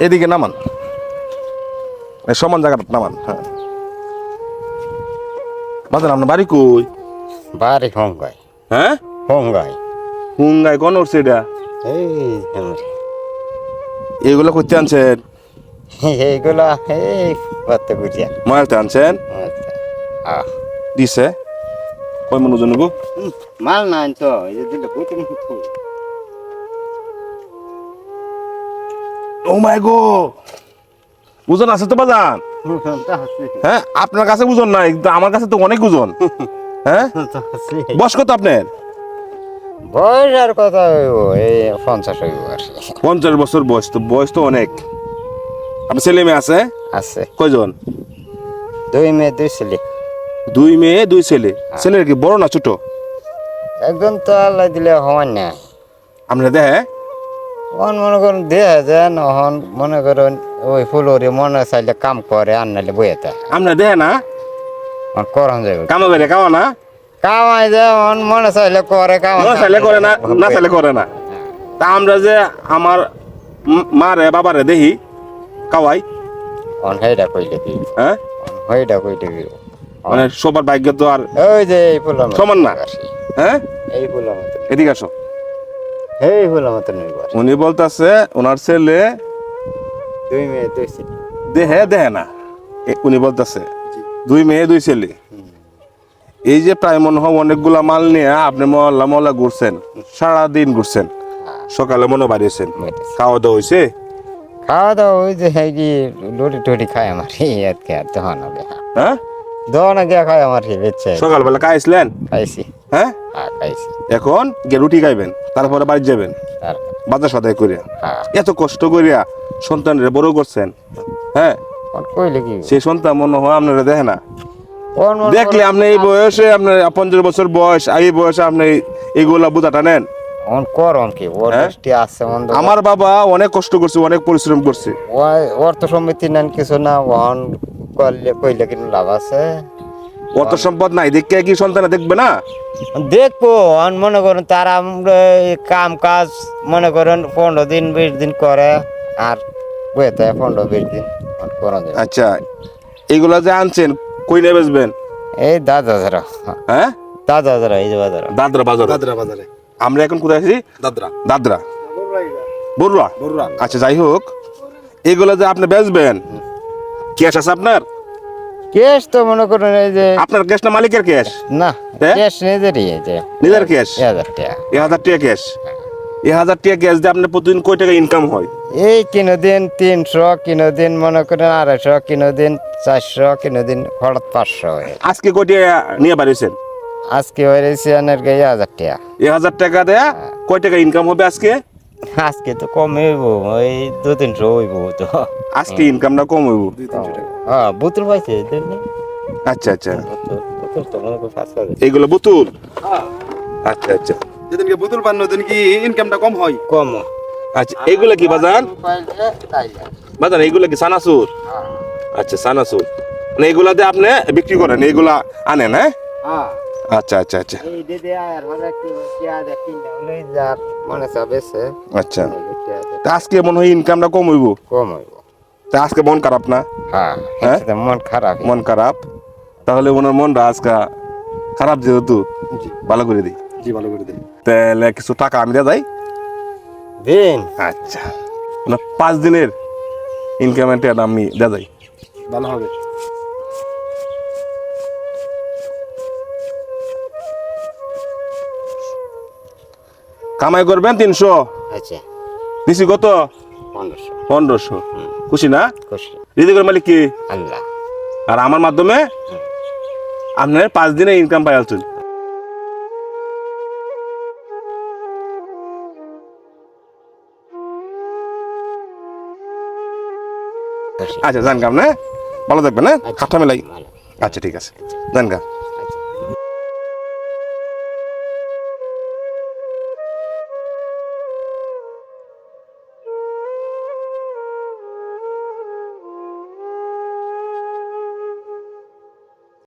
এদিকে নামান, সমান জায়গাটা নামান। হ্যাঁ বাজান, আপনার বাড়ি কই? বাড়ি হংগাই। হ্যাঁ হংগাই। হুঙ্গাই কোন উঠছে এটা? এই এগুলো করতে আনছেন? এইগুলা এই করতে বুঝিয়া মারতে আনছেন? দিছে কই মন ওজন গো? মাল না আনছো এই যে দিলে বুঝতে মুখো। ও মাই গো, ওজন আছে তো বাজান? হ্যাঁ আপনার কাছে ওজন নাই, কিন্তু আমার কাছে তো অনেক ওজন। হ্যাঁ বয়স কত আপনার? বয়স আর কথা হইব এই 50 হইব আর 50 বছর বয়স, তো বয়স তো অনেক। আপনার ছেলে মেয়ে আছে? আছে। কয়জন? 2 মেয়ে 2 ছেলে। 2 মেয়ে 2 ছেলে। ছেলের কি বড় না ছোট? একজন তো আল্লাহ দিলে হওয়ার না। আমরা দেখে অন মনে করেন দেয়া যায় নহন মনে করেন ওই ফুলরে মনে চাইলে কাম করে আর নাইলে বইতে আমরা দেখে না করন যাবে কামা করে কামা না কামাই যায় অন মনে চাইলে করে কামাই না চাইলে করে না, না চাইলে করে না। তা আমরা যে আমার মারে বাবারে দেখি কাওয়াই, অন হেডা কইলে কি হ্যাঁ হেডা কইলে কি মানে সবার ভাগ্য তো আর ওই যে এই ফুলার সমান না। হ্যাঁ এই ফুলার মত এদিকে আসো। এই ফুলার মত নই বস উনি বলতাছে ওনার ছেলে 2 মেয়ে 2 ছেলে দেহে দেহে না। উনি বলতাছে 2 মেয়ে 2 ছেলে। এই যে প্রায় মনে হয় অনেকগুলা মাল নিয়ে আপনি মহল্লা মহল্লা ঘুরছেন, সারাদিন ঘুরছেন, সকালে মনে বাড়িয়েছেন, খাওয়া দাওয়া হয়েছে? খাওয়া দাওয়া ওই যে কি লুটি টুটি খায় আমার এতকে আর তখন হবে হ্যাঁ দোকান গিয়া খায় আমার বেচছে সকালবেলা খাইছিলেন? খাইছি হ্যাঁ খাইছি এখন গিয়ে রুটি খাইবেন, তারপরে বাড়ি যাবেন আর বাজার সদাই করিয়া। হ্যাঁ এত কষ্ট করিয়া সন্তানরে বড় করছেন, হ্যাঁ কইলে কি সেই সন্তান মনে হয় আপনারা দেখে না। কোন দেখলে আপনি এই বয়সে আপনার 50 বছর বয়স, এই বয়সে আপনি এইগুলা বুঝাটা নেন? অন করন কি ওর দৃষ্টি আছে অন আমার বাবা অনেক কষ্ট করছে, অনেক পরিশ্রম করছে। অর্থ সমিতি নেন কিছু না অন করলে কইলে কিন্তু লাভ আছে অর্থ সম্পদ নাই দেখে কি সন্তানে দেখবে না? দেখবো অন মনে করেন তারা কাম কাজ মনে করেন 15 দিন 20 দিন করে আর বইতে 15-20 দিন করা যাবে। আচ্ছা এইগুলা যে আনছেন কই নিয়ে বেচবেন? এই দাদা ধরা হ্যাঁ দাদা ধরা এই যে বাজার দাদরা বাজার। দাদরা বাজারে। আমরা এখন কোথায় আছি? দাদরা দাদরা বড়ুয়া। বড়ুয়া। আচ্ছা যাই হোক, এগুলা যে আপনি বেচবেন, ক্যাশ আছে আপনার? কেস তো মনে করেন এই যে আপনার ক্যাশ না মালিকের ক্যাশ? না হ্যাঁ? কেস নিজেরই এই যে নিজের ক্যাশ? 1000 টাকা 1000 টাকা ক্যাশ। 1000 টাকা ক্যাশ দিয়ে আপনার প্রতিদিন কয় টাকা ইনকাম হয়? এই কিনো দিন 300 কিনো দিন মনে করেন 250 কিনো দিন 400 কিনো দিন হঠাৎ 500 হয় আজকে কয় টাকা নিয়ে বাড়িয়েছেন? আজকে হয়েছে আনের গায়ে 1000 টাকা 1000 টাকা দেয়া কয় টাকা ইনকাম হবে আজকে? আজকে তো কম হইব ওই 200-300 হইব তো আজকে ইনকামটা কম হইব। 200-300 টাকা। হ্যাঁ বুতুল পাইছে দেখনি আচ্ছা আচ্ছা বুতুল তো মনে করেন 5,000 এইগুলো বুতুল? আচ্ছা আচ্ছা যেদিনকে বোতল পান ওদিন কি ইনকামটা কম হয়? কম আচ্ছা এইগুলা কি বাজান? পাইলে তাই বাজান এইগুলা কি সানাসুর? আচ্ছা সানাসুর, মানে এইগুলাতে আপনি বিক্রি করেন, এইগুলা আনেন? হ্যাঁ হ্যাঁ আচ্ছা আচ্ছা আচ্ছা এই দিদি আর হলে একটু পেঁয়াজ কিনে হলে যার মনে চাবেছে আচ্ছা। তা আজকে মনে হয় ইনকামটা কম হইব। কম হইব তা আজকে মন খারাপ না? হ্যাঁ হ্যাঁ? এটা মন খারাপ মন খারাপ, তাহলে ওনার মনটা আজকে খারাপ যেহেতু জি ভালো করে দিই। জি ভালো করে দিন। তাহলে কিছু টাকা আমি দিয়ে যাই। দিন আচ্ছা 5 দিনের ইনকামেন্টে আমি দিয়ে যাই। ভালো হবে। কামাই করবেন 300, আচ্ছা দিছি কত? 1500 1500। খুশি না? খুশি রিজিকের মালিক কি? আল্লাহ আর আমার মাধ্যমে আপনার 5 দিনে ইনকাম পাই আছেন। খুশি আচ্ছা জান কাম না, ভালো থাকবেন। হ্যাঁ আচ্ছা। খাটটা মেলাই। ভালো। আচ্ছা ঠিক আছে জান গা।